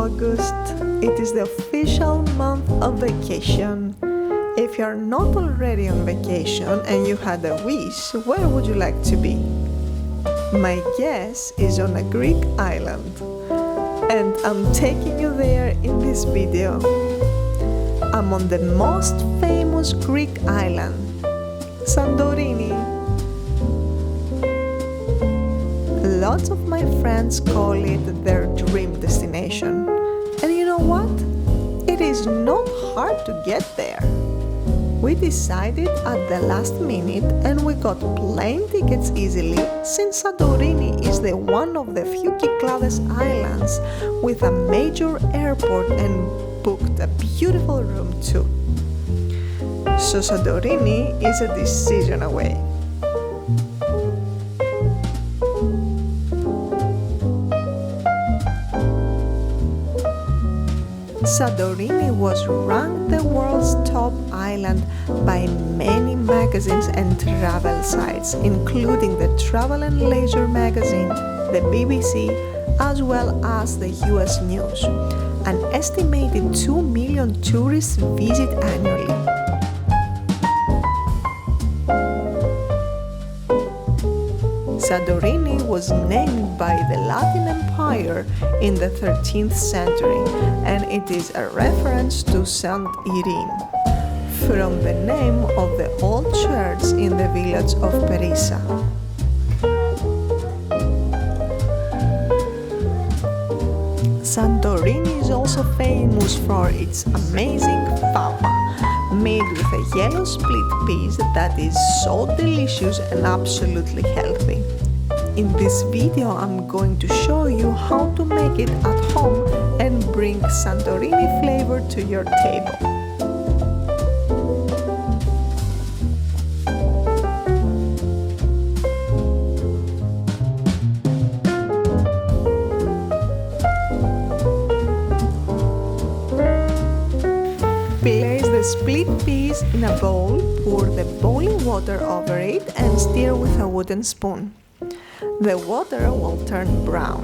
August. It is the official month of vacation. If you're not already on vacation and you had a wish, where would you like to be? My guess is on a Greek island. And I'm taking you there in this video. I'm on the most famous Greek island, Santorini. Lots of my friends call it their dream destination. And you know what? It is not hard to get there. We decided at the last minute and we got plane tickets easily since Santorini is the one of the few Cyclades islands with a major airport and booked a beautiful room too. So Santorini is a decision away. Santorini was ranked the world's top island by many magazines and travel sites, including the Travel and Leisure magazine, the BBC, as well as the US News. An estimated 2 million tourists visit annually. Santorini was named by the Latin Empire in the 13th century, and it is a reference to Saint Irene, from the name of the old church in the village of Perissa. Santorini is also famous for its amazing fava, made with a yellow split peas that is so delicious and absolutely healthy. In this video, I'm going to show you how to make it at home and bring Santorini flavor to your table. Place the split peas in a bowl, pour the boiling water over it and stir with a wooden spoon. The water will turn brown.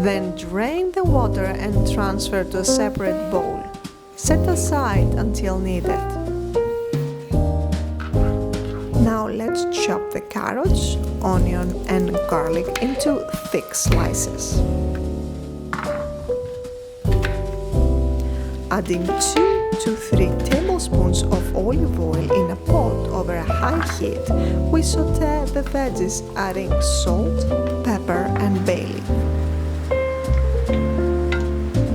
Then drain the water and transfer to a separate bowl. Set aside until needed. Now let's chop the carrots, onion and garlic into thick slices. Adding 2 to 3 tablespoons of olive oil in a pot over a high heat, we saute the veggies, adding salt, pepper and bay leaf.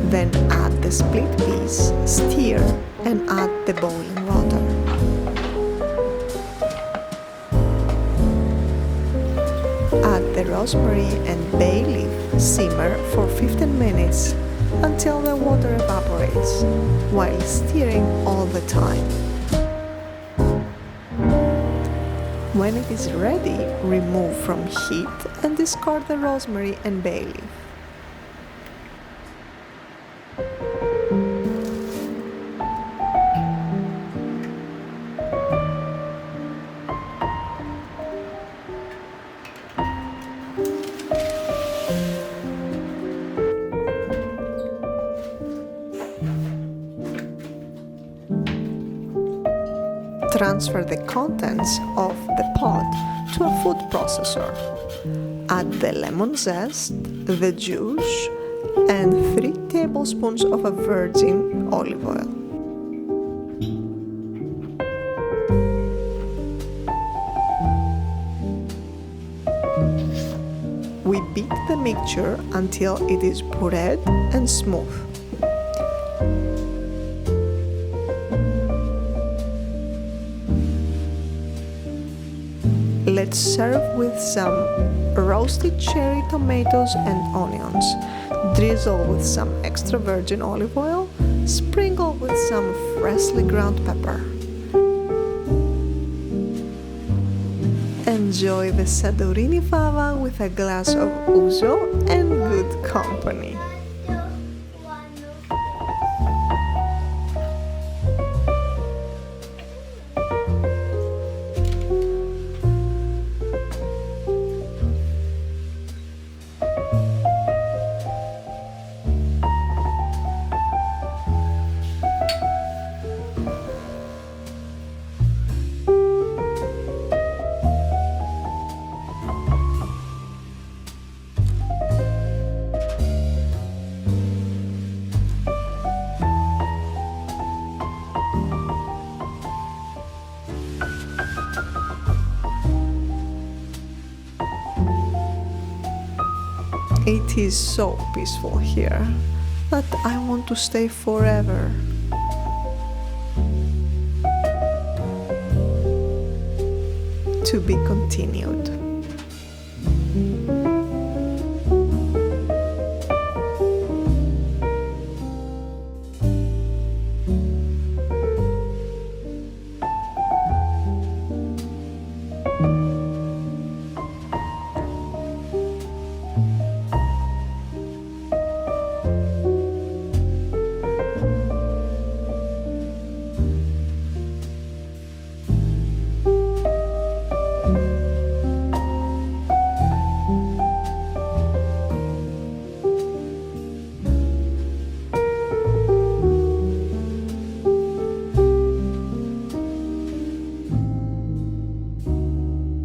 Then add the split peas, stir and add the boiling water. Add the rosemary and bay leaf, simmer for 15 minutes until the water evaporates, while stirring all the time. When it is ready, remove from heat and discard the rosemary and bay leaf. Transfer the contents of the pot to a food processor. Add the lemon zest, the juice, and 3 tablespoons of a virgin olive oil. We beat the mixture until it is pureed and smooth. Let's serve with some roasted cherry tomatoes and onions. Drizzle with some extra virgin olive oil. Sprinkle with some freshly ground pepper. Enjoy the Santorini fava with a glass of ouzo and good company. It is so peaceful here that I want to stay forever. To be continued.